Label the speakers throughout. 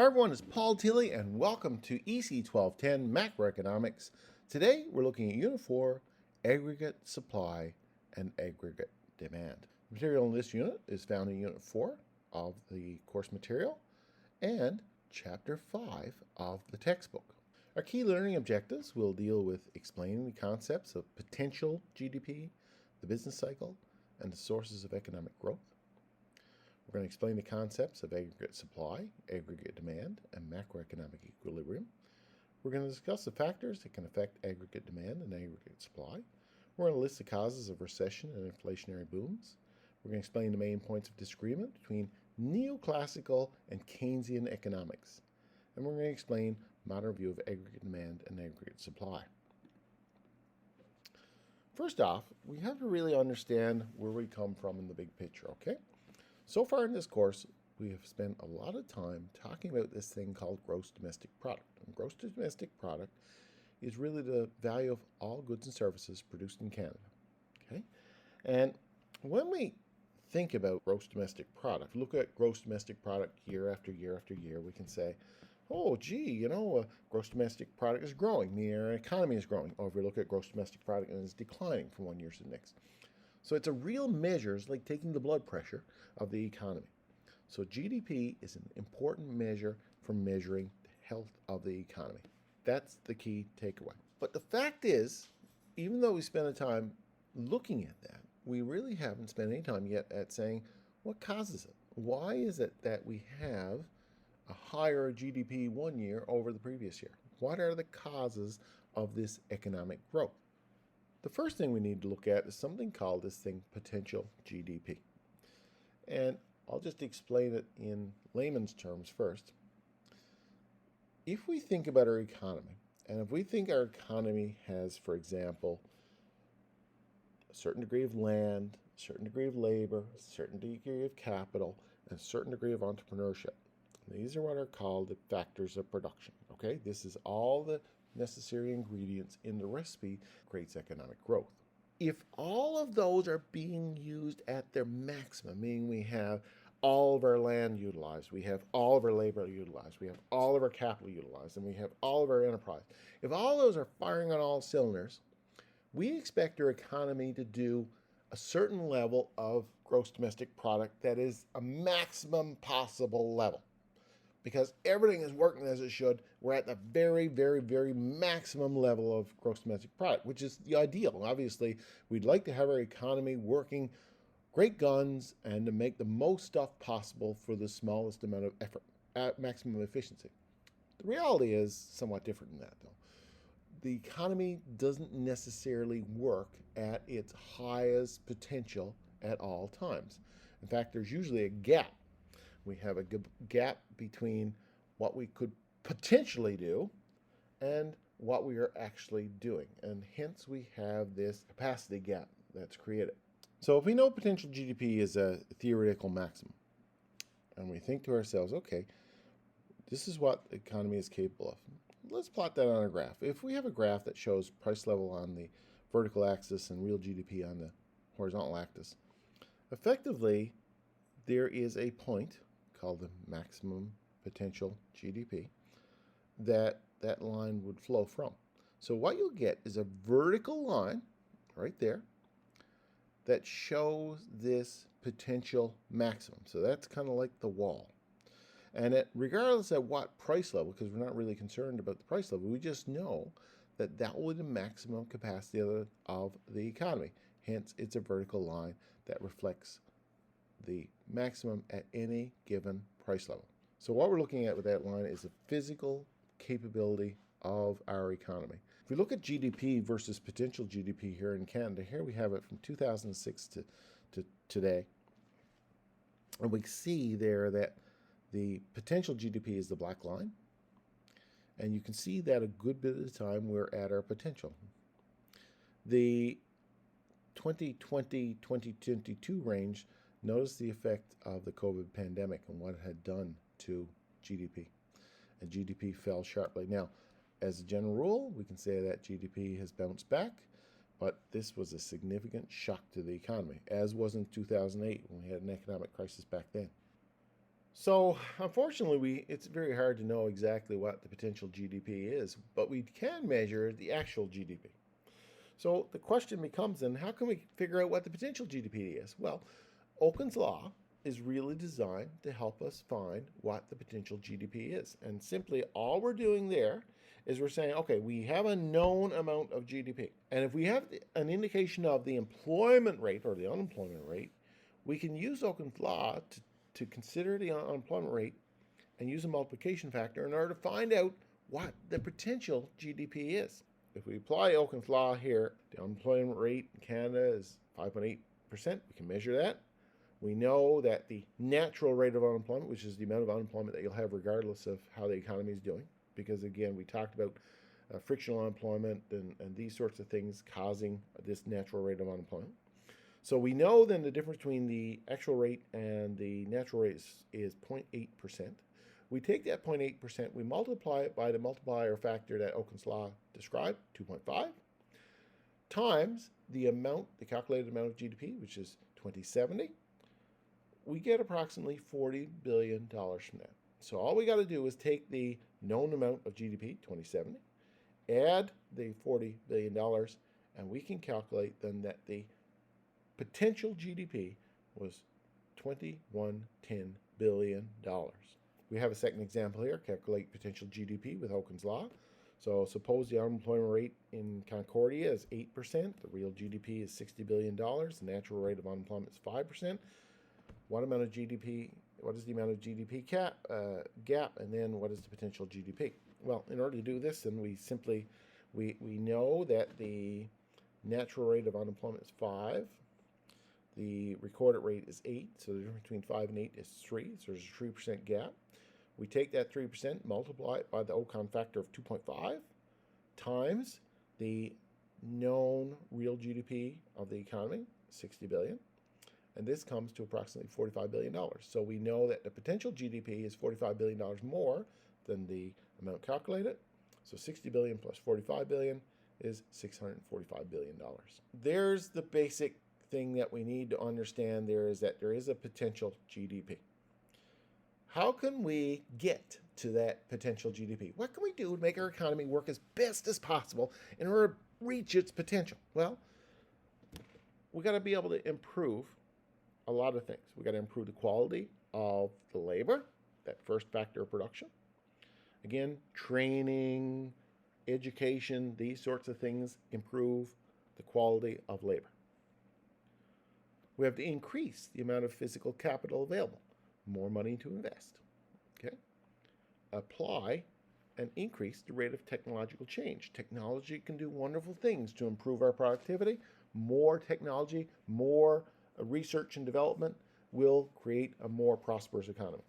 Speaker 1: Hi everyone, it's Paul Tilley and welcome to EC 1210 Macroeconomics. Today we're looking at Unit 4, Aggregate Supply and Aggregate Demand. The material in this unit is found in Unit 4 of the course material and Chapter 5 of the textbook. Our key learning objectives will deal with explaining the concepts of potential GDP, the business cycle, and the sources of economic growth. We're going to explain the concepts of aggregate supply, aggregate demand, and macroeconomic equilibrium. We're going to discuss the factors that can affect aggregate demand and aggregate supply. We're going to list the causes of recession and inflationary booms. We're going to explain the main points of disagreement between neoclassical and Keynesian economics. And we're going to explain modern view of aggregate demand and aggregate supply. First off, we have to really understand where we come from in the big picture, okay? So far in this course, we have spent a lot of time talking about this thing called gross domestic product. And gross domestic product is really the value of all goods and services produced in Canada. Okay? And when we think about gross domestic product, look at gross domestic product year after year after year, we can say, oh, gee, gross domestic product is growing, meaning our economy is growing. Or if we look at gross domestic product and it's declining from one year to the next. So it's a real measure. It's like taking the blood pressure of the economy. So GDP is an important measure for measuring the health of the economy. That's the key takeaway. But the fact is, even though we spend a time looking at that, we really haven't spent any time yet at saying what causes it. Why is it that we have a higher GDP one year over the previous year? What are the causes of this economic growth? The first thing we need to look at is something called this thing potential GDP. And I'll just explain it in layman's terms first. If we think about our economy, and if we think our economy has, for example, a certain degree of land, a certain degree of labor, a certain degree of capital, and a certain degree of entrepreneurship, these are what are called the factors of production. Okay, this is all the necessary ingredients in the recipe creates economic growth. If all of those are being used at their maximum, meaning we have all of our land utilized, we have all of our labor utilized, we have all of our capital utilized, and we have all of our enterprise. If all those are firing on all cylinders, we expect our economy to do a certain level of gross domestic product that is a maximum possible level. Because everything is working as it should, we're at the very, very, very maximum level of gross domestic product, which is the ideal. Obviously, we'd like to have our economy working great guns and to make the most stuff possible for the smallest amount of effort at maximum efficiency. The reality is somewhat different than that, though. The economy doesn't necessarily work at its highest potential at all times. In fact, there's usually a gap. We have a gap between what we could potentially do and what we are actually doing. And hence we have this capacity gap that's created. So if we know potential GDP is a theoretical maximum, and we think to ourselves, okay, this is what the economy is capable of. Let's plot that on a graph. If we have a graph that shows price level on the vertical axis and real GDP on the horizontal axis, effectively there is a point called the maximum potential GDP that line would flow from. So what you'll get is a vertical line right there that shows this potential maximum. So that's kind of like the wall. And regardless of what price level, because we're not really concerned about the price level, we just know that that will be the maximum capacity of the economy. Hence, it's a vertical line that reflects the maximum at any given price level. So what we're looking at with that line is the physical capability of our economy. If we look at GDP versus potential GDP here in Canada, here we have it from 2006 to today. And we see there that the potential GDP is the black line. And you can see that a good bit of the time we're at our potential. The 2020-2022 range, notice the effect of the COVID pandemic and what it had done to GDP. And GDP fell sharply. Now, as a general rule, we can say that GDP has bounced back, but this was a significant shock to the economy, as was in 2008 when we had an economic crisis back then. So, unfortunately, it's very hard to know exactly what the potential GDP is, but we can measure the actual GDP. So the question becomes then, how can we figure out what the potential GDP is? Well, Okun's law is really designed to help us find what the potential GDP is. And simply all we're doing there is we're saying, okay, we have a known amount of GDP. And if we have an indication of the employment rate or the unemployment rate, we can use Okun's law to consider the unemployment rate and use a multiplication factor in order to find out what the potential GDP is. If we apply Okun's law here, the unemployment rate in Canada is 5.8%. We can measure that. We know that the natural rate of unemployment, which is the amount of unemployment that you'll have regardless of how the economy is doing, because again, we talked about frictional unemployment and these sorts of things causing this natural rate of unemployment. So we know then the difference between the actual rate and the natural rate is 0.8%. We take that 0.8%, we multiply it by the multiplier factor that Okun's law described, 2.5, times the calculated amount of GDP, which is 2070. We get approximately $40 billion from that. So all we got to do is take the known amount of GDP, 2070, add the $40 billion, and we can calculate then that the potential GDP was $2110 billion. We have a second example here, calculate potential GDP with Okun's law. So suppose the unemployment rate in Concordia is 8%, the real GDP is $60 billion, the natural rate of unemployment is 5%. What is the amount of GDP gap, and then what is the potential GDP? Well, in order to do this, then we know that the natural rate of unemployment is 5. The recorded rate is 8, so the difference between 5 and 8 is 3, so there's a 3% gap. We take that 3%, multiply it by the Okun factor of 2.5 times the known real GDP of the economy, 60 billion, and this comes to approximately $45 billion. So we know that the potential GDP is $45 billion more than the amount calculated. So 60 billion plus 45 billion is $645 billion. There's the basic thing that we need to understand there is that there is a potential GDP. How can we get to that potential GDP? What can we do to make our economy work as best as possible in order to reach its potential? Well, we got to be able to improve a lot of things. We got to improve the quality of the labor, that first factor of production. Again, training, education, these sorts of things improve the quality of labor. We have to increase the amount of physical capital available, more money to invest. Okay? Apply and increase the rate of technological change. Technology can do wonderful things to improve our productivity. More technology, more research and development will create a more prosperous economy.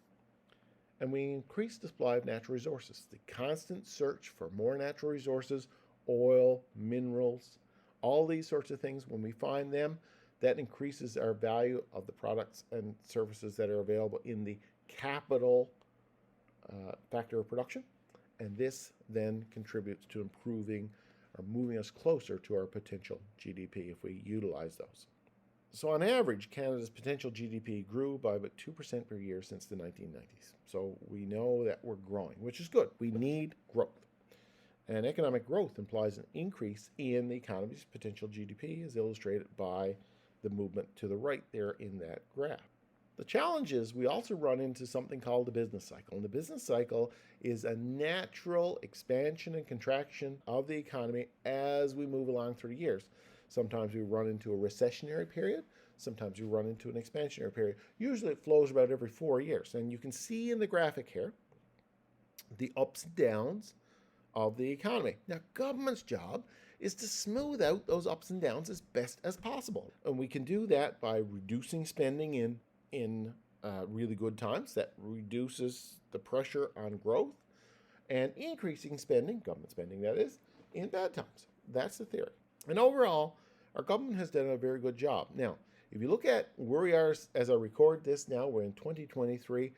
Speaker 1: And we increase the supply of natural resources. The constant search for more natural resources, oil, minerals, all these sorts of things, when we find them, that increases our value of the products and services that are available in the capital factor of production. And this then contributes to improving or moving us closer to our potential GDP if we utilize those. So on average, Canada's potential GDP grew by about 2% per year since the 1990s. So we know that we're growing, which is good. We need growth. And economic growth implies an increase in the economy's potential GDP, as illustrated by the movement to the right there in that graph. The challenge is we also run into something called the business cycle. And the business cycle is a natural expansion and contraction of the economy as we move along through the years. Sometimes we run into a recessionary period. Sometimes we run into an expansionary period. Usually it flows about every 4 years. And you can see in the graphic here the ups and downs of the economy. Now, government's job is to smooth out those ups and downs as best as possible. And we can do that by reducing spending in really good times. That reduces the pressure on growth, and increasing spending, government spending that is, in bad times. That's the theory. And overall, our government has done a very good job. Now, if you look at where we are as I record this now, we're in 2023.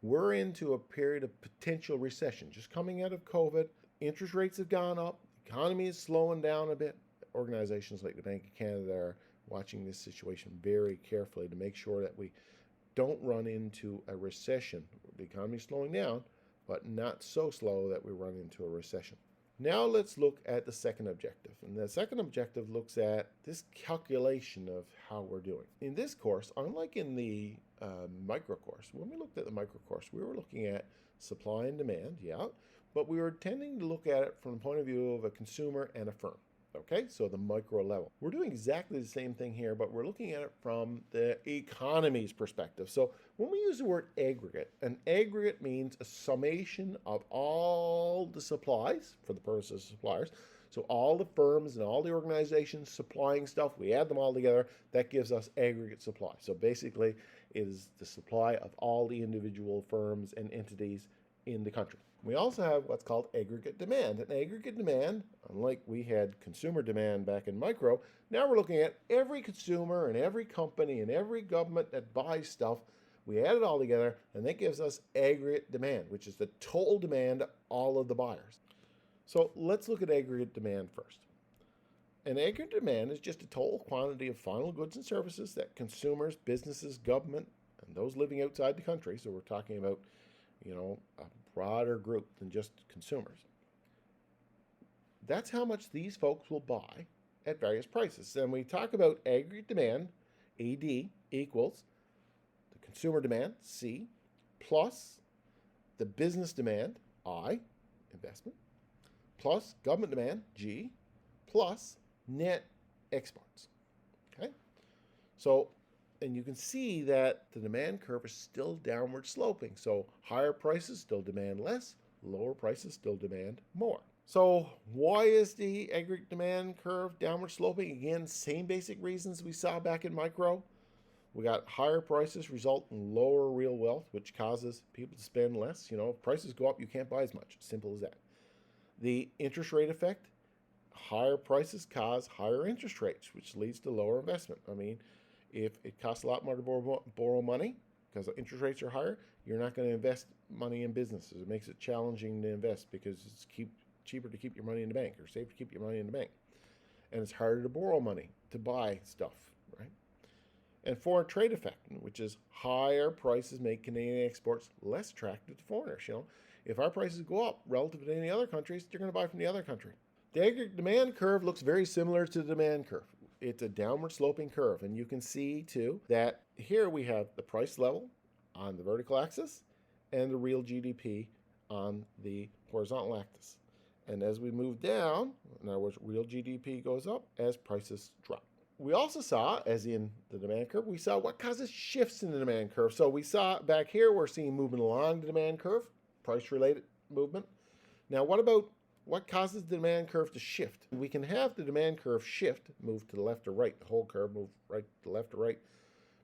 Speaker 1: We're into a period of potential recession. Just coming out of COVID, interest rates have gone up, the economy is slowing down a bit. Organizations like the Bank of Canada are watching this situation very carefully to make sure that we don't run into a recession The economy's slowing down, but not so slow that we run into a recession. Now let's look at the second objective. And the second objective looks at this calculation of how we're doing. In this course, unlike in the micro course, when we looked at the micro course, we were looking at supply and demand, but we were tending to look at it from the point of view of a consumer and a firm. Okay, so the micro level. We're doing exactly the same thing here, but we're looking at it from the economy's perspective. So when we use the word aggregate, an aggregate means a summation of all the supplies for the purposes of suppliers. So all the firms and all the organizations supplying stuff, we add them all together, that gives us aggregate supply. So basically, it is the supply of all the individual firms and entities in the country. We also have what's called aggregate demand. And aggregate demand, unlike we had consumer demand back in micro, now we're looking at every consumer and every company and every government that buys stuff. We add it all together, and that gives us aggregate demand, which is the total demand of all of the buyers. So let's look at aggregate demand first. And aggregate demand is just a total quantity of final goods and services that consumers, businesses, government, and those living outside the country, so we're talking about, a broader group than just consumers. That's how much these folks will buy at various prices. And we talk about aggregate demand, AD, equals the consumer demand, C, plus the business demand, I, investment, plus government demand, G, plus net exports. Okay? So, and you can see that the demand curve is still downward sloping. So higher prices still demand less, lower prices still demand more. So why is the aggregate demand curve downward sloping? Again, same basic reasons we saw back in micro. We got higher prices result in lower real wealth, which causes people to spend less. If prices go up, you can't buy as much. Simple as that. The interest rate effect, higher prices cause higher interest rates, which leads to lower investment. If it costs a lot more to borrow money because the interest rates are higher, you're not going to invest money in businesses. It makes it challenging to invest because it's cheaper to keep your money in the bank or safe to keep your money in the bank. And it's harder to borrow money to buy stuff, right? And foreign trade effect, which is higher prices make Canadian exports less attractive to foreigners. If our prices go up relative to any other countries, you're going to buy from the other country. The aggregate demand curve looks very similar to the demand curve. It's a downward sloping curve, and you can see too that here we have the price level on the vertical axis and the real GDP on the horizontal axis. And as we move down, in other words, real GDP goes up as prices drop. We also saw, as in the demand curve, we saw what causes shifts in the demand curve. So we saw back here, we're seeing movement along the demand curve, price-related movement. Now, what causes the demand curve to shift? We can have the demand curve shift, move to the left or right, the whole curve move right to the left or right,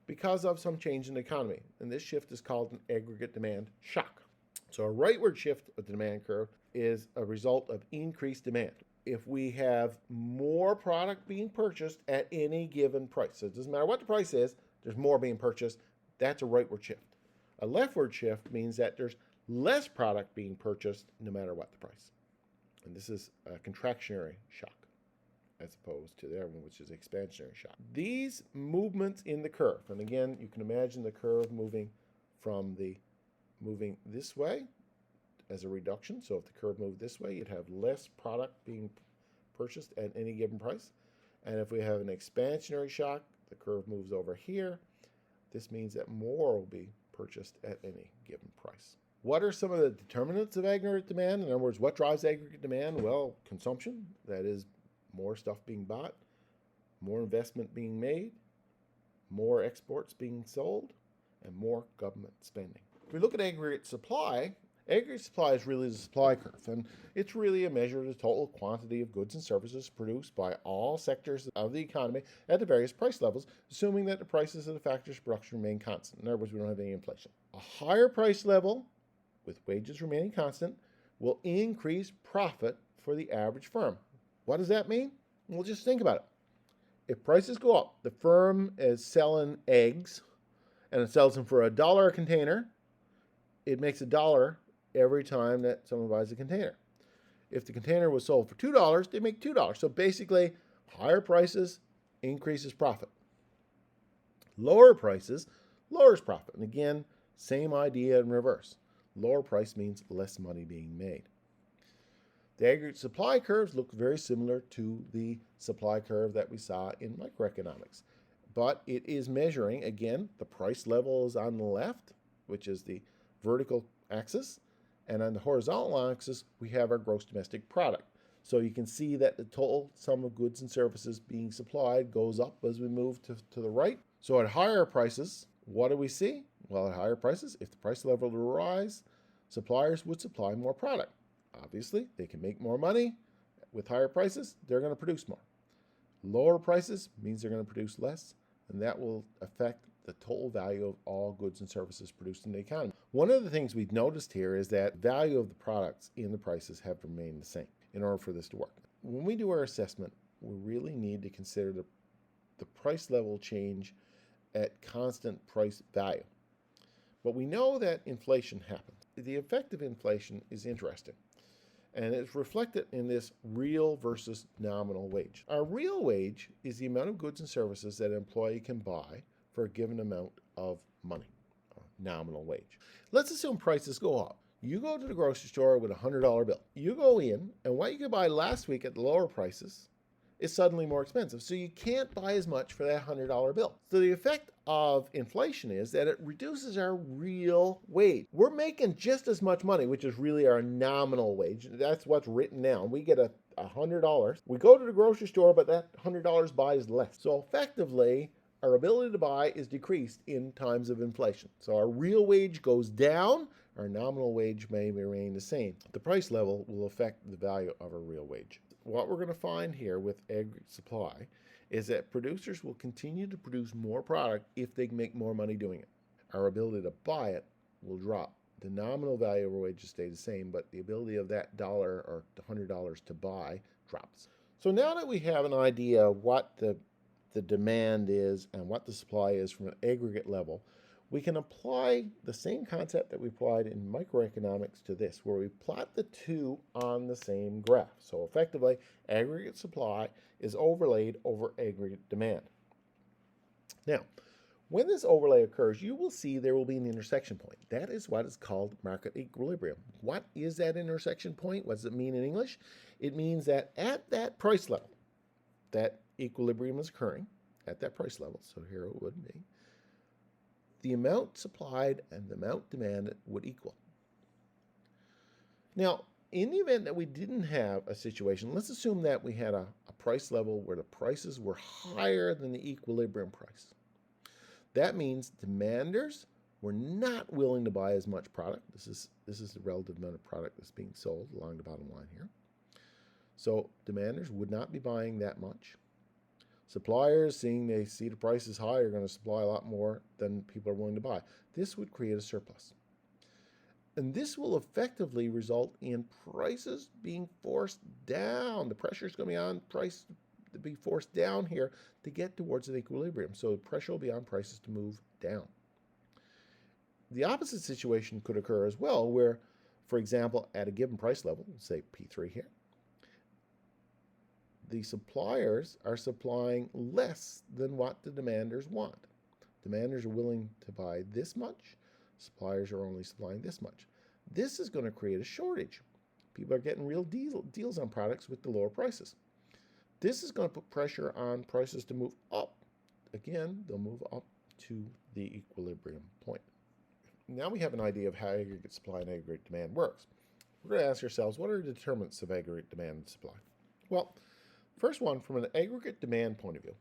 Speaker 1: because of some change in the economy. And this shift is called an aggregate demand shock. So a rightward shift of the demand curve is a result of increased demand. If we have more product being purchased at any given price, so it doesn't matter what the price is, there's more being purchased, that's a rightward shift. A leftward shift means that there's less product being purchased no matter what the price. And this is a contractionary shock as opposed to the other one, which is expansionary shock. These movements in the curve, and again, you can imagine the curve moving this way as a reduction. So if the curve moved this way, you'd have less product being purchased at any given price. And if we have an expansionary shock, the curve moves over here. This means that more will be purchased at any given price. What are some of the determinants of aggregate demand? In other words, what drives aggregate demand? Well, consumption, that is more stuff being bought, more investment being made, more exports being sold, and more government spending. If we look at aggregate supply is really the supply curve, and it's really a measure of the total quantity of goods and services produced by all sectors of the economy at the various price levels, assuming that the prices of the factors of production remain constant. In other words, we don't have any inflation. A higher price level, with wages remaining constant, will increase profit for the average firm. What does that mean? Well, just think about it. If prices go up, the firm is selling eggs, and it sells them for $1 a container. It makes $1 every time that someone buys a container. If the container was sold for $2, they make $2. So basically, higher prices increases profit. Lower prices lowers profit. And again, same idea in reverse. Lower price means less money being made. The aggregate supply curves look very similar to the supply curve that we saw in microeconomics, but it is measuring, again, the price level is on the left, which is the vertical axis, and on the horizontal axis, we have our gross domestic product. So you can see that the total sum of goods and services being supplied goes up as we move to the right. So at higher prices, what do we see? Well, at higher prices, if the price level will rise, suppliers would supply more product. Obviously, they can make more money. With higher prices, they're going to produce more. Lower prices means they're going to produce less, and that will affect the total value of all goods and services produced in the economy. One of the things we've noticed here is that value of the products in the prices have remained the same in order for this to work. When we do our assessment, we really need to consider the price level change at constant price value. But we know that inflation happens. The effect of inflation is interesting, and it's reflected in this real versus nominal wage. Our real wage is the amount of goods and services that an employee can buy for a given amount of money, nominal wage. Let's assume prices go up. You go to the grocery store with a $100 bill. You go in, and what you could buy last week at the lower prices is suddenly more expensive. So you can't buy as much for that $100 bill. So the effect of inflation is that it reduces our real wage. We're making just as much money, which is really our nominal wage. That's what's written down. We get $100. We go to the grocery store, but that $100 buys less. So effectively, our ability to buy is decreased in times of inflation. So our real wage goes down, our nominal wage may remain the same. The price level will affect the value of our real wage. What we're going to find here with aggregate supply is that producers will continue to produce more product if they can make more money doing it. Our ability to buy it will drop. The nominal value of our wages stay the same, but the ability of that dollar or $100 to buy drops. So now that we have an idea of what the demand is and what the supply is from an aggregate level, we can apply the same concept that we applied in microeconomics to this, where we plot the two on the same graph. So effectively, aggregate supply is overlaid over aggregate demand. Now, when this overlay occurs, you will see there will be an intersection point. That is what is called market equilibrium. What is that intersection point? What does it mean in English? It means that at that price level, that equilibrium is occurring at that price level, so here it would be, the amount supplied and the amount demanded would equal. Now, in the event that we didn't have a situation, let's assume that we had a price level where the prices were higher than the equilibrium price. That means demanders were not willing to buy as much product. This is the relative amount of product that's being sold along the bottom line here. So demanders would not be buying that much. Suppliers, they see the price is high, are going to supply a lot more than people are willing to buy. This would create a surplus. And this will effectively result in prices being forced down. The pressure is going to be on price to be forced down here to get towards an equilibrium. So the pressure will be on prices to move down. The opposite situation could occur as well, where, for example, at a given price level, say P3 here, the suppliers are supplying less than what the demanders want. Demanders are willing to buy this much. Suppliers are only supplying this much. This is going to create a shortage. People are getting real deals on products with the lower prices. This is going to put pressure on prices to move up. Again, they'll move up to the equilibrium point. Now we have an idea of how aggregate supply and aggregate demand works. We're going to ask ourselves, what are the determinants of aggregate demand and supply? Well, first one, from an aggregate demand point of view,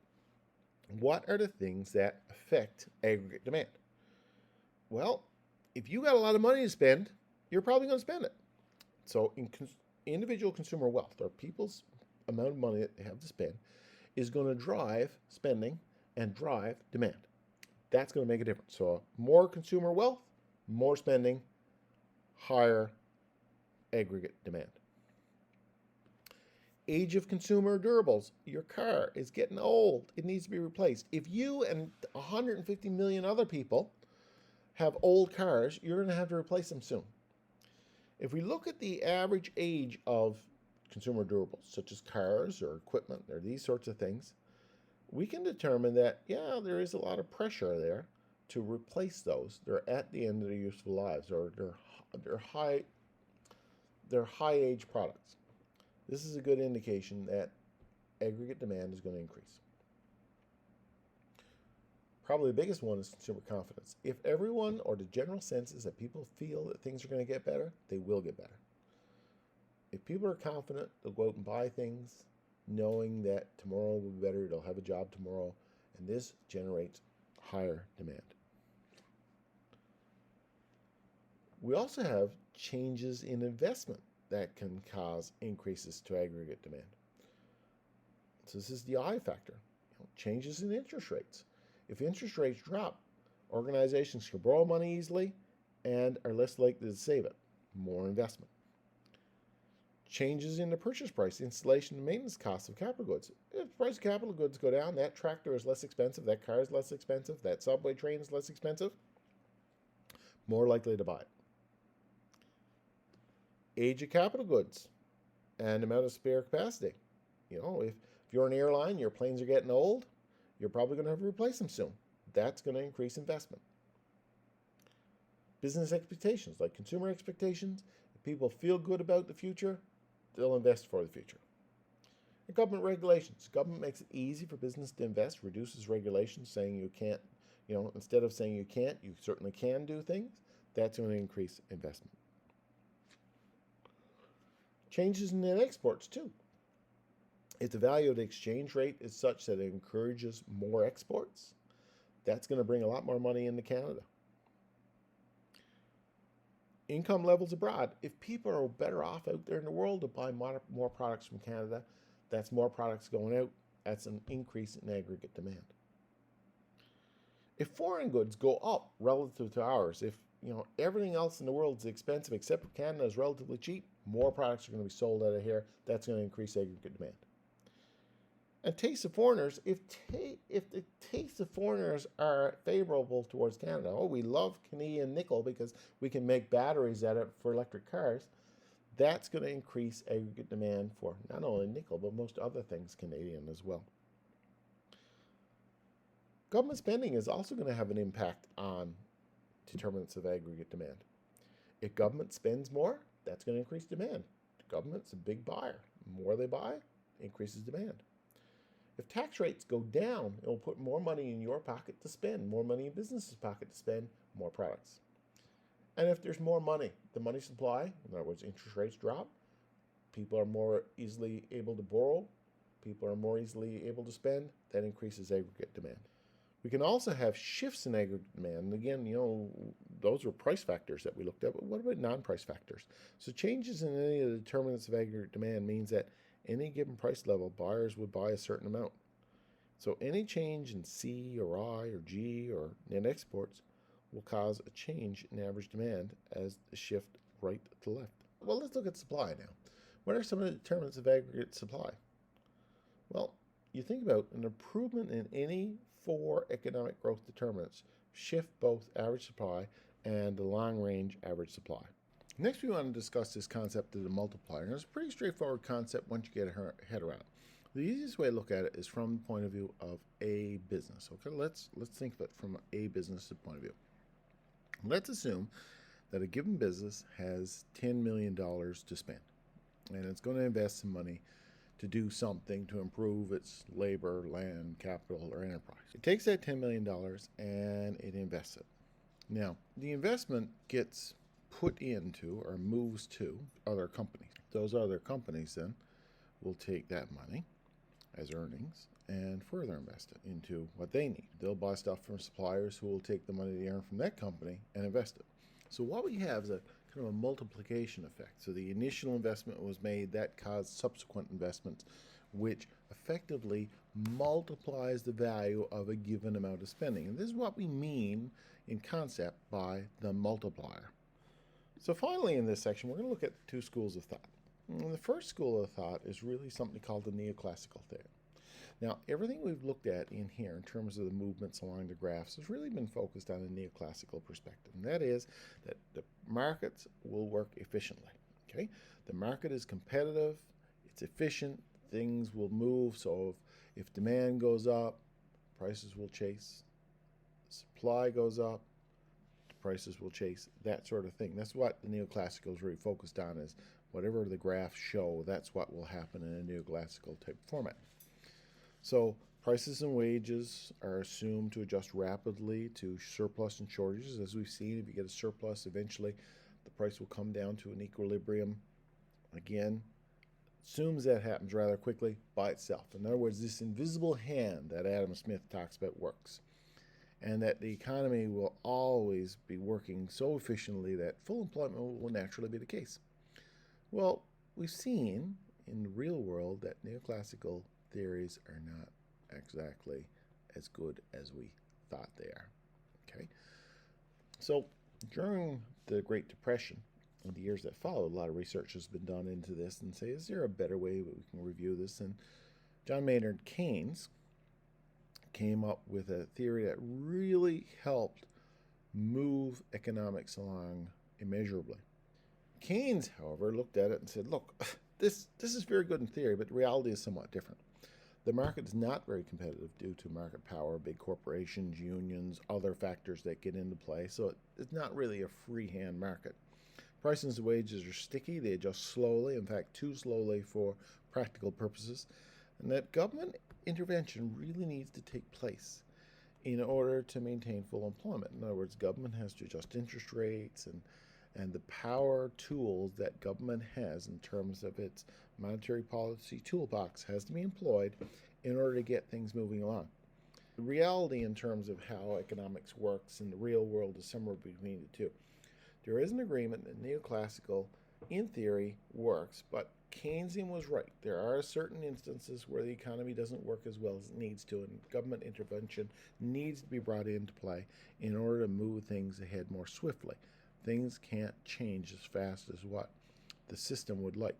Speaker 1: what are the things that affect aggregate demand? Well, if you got a lot of money to spend, you're probably going to spend it. So individual consumer wealth, or people's amount of money that they have to spend, is going to drive spending and drive demand. That's going to make a difference. So more consumer wealth, more spending, higher aggregate demand. Age of consumer durables. Your car is getting old. It needs to be replaced. If you and 150 million other people have old cars, you're going to have to replace them soon. If we look at the average age of consumer durables, such as cars or equipment or these sorts of things, we can determine that, yeah, there is a lot of pressure there, to replace those. They're at the end of their useful lives, or they're high age products. This is a good indication that aggregate demand is going to increase. Probably the biggest one is consumer confidence. If everyone, or the general sense is that people feel that things are going to get better, they will get better. If people are confident, they'll go out and buy things knowing that tomorrow will be better, they'll have a job tomorrow, and this generates higher demand. We also have changes in investment that can cause increases to aggregate demand. So this is the I factor, changes in interest rates. If interest rates drop, organizations can borrow money easily and are less likely to save it. More investment. Changes in the purchase price, installation, and maintenance costs of capital goods. If the price of capital goods go down, that tractor is less expensive, that car is less expensive, that subway train is less expensive, more likely to buy it. Age of capital goods and amount of spare capacity. If you're an airline, your planes are getting old, you're probably going to have to replace them soon. That's going to increase investment. Business expectations, like consumer expectations. If people feel good about the future, they'll invest for the future. And government regulations. Government makes it easy for business to invest, reduces regulations saying you can't, instead of saying you can't, you certainly can do things. That's going to increase investment. Changes in net exports too. If the value of the exchange rate is such that it encourages more exports, that's going to bring a lot more money into Canada. Income levels abroad. If people are better off out there in the world to buy more products from Canada, that's more products going out. That's an increase in aggregate demand. If foreign goods go up relative to ours, if everything else in the world is expensive except for Canada is relatively cheap, more products are going to be sold out of here. That's going to increase aggregate demand. And tastes of foreigners, if the tastes of foreigners are favorable towards Canada, we love Canadian nickel because we can make batteries out of it for electric cars, that's going to increase aggregate demand for not only nickel, but most other things Canadian as well. Government spending is also going to have an impact on determinants of aggregate demand. If government spends more, that's going to increase demand. The government's a big buyer. The more they buy, increases demand. If tax rates go down, it will put more money in your pocket to spend, more money in businesses' pocket to spend, more products. And if there's more money, the money supply, in other words, interest rates drop, people are more easily able to borrow, people are more easily able to spend, that increases aggregate demand. We can also have shifts in aggregate demand. And again, those were price factors that we looked at, but what about non-price factors? So changes in any of the determinants of aggregate demand means that any given price level, buyers would buy a certain amount. So any change in C or I or G or net exports will cause a change in average demand as the shift right to left. Well, let's look at supply now. What are some of the determinants of aggregate supply? Well, you think about an improvement in any 4 economic growth determinants shift both average supply and the long-range average supply. Next, we want to discuss this concept of the multiplier. And it's a pretty straightforward concept once you get your head around it. The easiest way to look at it is from the point of view of a business. Okay, let's think of it from a business point of view. Let's assume that a given business has $10 million to spend, and it's going to invest some money to do something to improve its labor, land, capital, or enterprise. It takes that $10 million and it invests it. Now, the investment gets put into or moves to other companies. Those other companies then will take that money as earnings and further invest it into what they need. They'll buy stuff from suppliers who will take the money they earn from that company and invest it. So what we have is a kind of a multiplication effect. So the initial investment was made, that caused subsequent investments, which effectively multiplies the value of a given amount of spending. And this is what we mean in concept by the multiplier. So finally in this section, we're going to look at 2 schools of thought. And the first school of thought is really something called the Neoclassical Theory. Now, everything we've looked at in here in terms of the movements along the graphs has really been focused on a neoclassical perspective. And that is that the markets will work efficiently. Okay? The market is competitive, it's efficient, things will move. So if demand goes up, prices will chase. supply goes up, prices will chase, that sort of thing. That's what the neoclassical is really focused on, is whatever the graphs show, that's what will happen in a neoclassical type format. So prices and wages are assumed to adjust rapidly to surplus and shortages. As we've seen, if you get a surplus, eventually the price will come down to an equilibrium. Again, assumes that happens rather quickly by itself. In other words, this invisible hand that Adam Smith talks about works, and that the economy will always be working so efficiently that full employment will naturally be the case. Well, we've seen in the real world that neoclassical theories are not exactly as good as we thought they are. Okay, so during the Great Depression and the years that followed, a lot of research has been done into this and say, is there a better way that we can review this? And John Maynard Keynes came up with a theory that really helped move economics along immeasurably. Keynes, however, looked at it and said, look, this is very good in theory, but reality is somewhat different. The market is not very competitive due to market power, big corporations, unions, other factors that get into play, so it's not really a freehand market. Prices and wages are sticky, they adjust slowly, in fact too slowly for practical purposes, and that government intervention really needs to take place in order to maintain full employment. In other words, government has to adjust interest rates and the power tools that government has in terms of its monetary policy toolbox has to be employed in order to get things moving along. The reality in terms of how economics works in the real world is somewhere between the two. There is an agreement that neoclassical, in theory, works, but Keynesian was right. There are certain instances where the economy doesn't work as well as it needs to, and government intervention needs to be brought into play in order to move things ahead more swiftly. Things can't change as fast as what the system would like.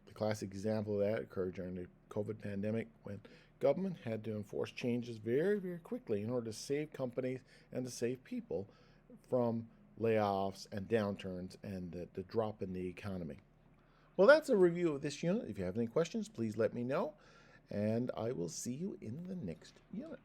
Speaker 1: The classic example of that occurred during the COVID pandemic when government had to enforce changes very, very quickly in order to save companies and to save people from layoffs and downturns and the drop in the economy. Well, that's a review of this unit. If you have any questions, please let me know, and I will see you in the next unit.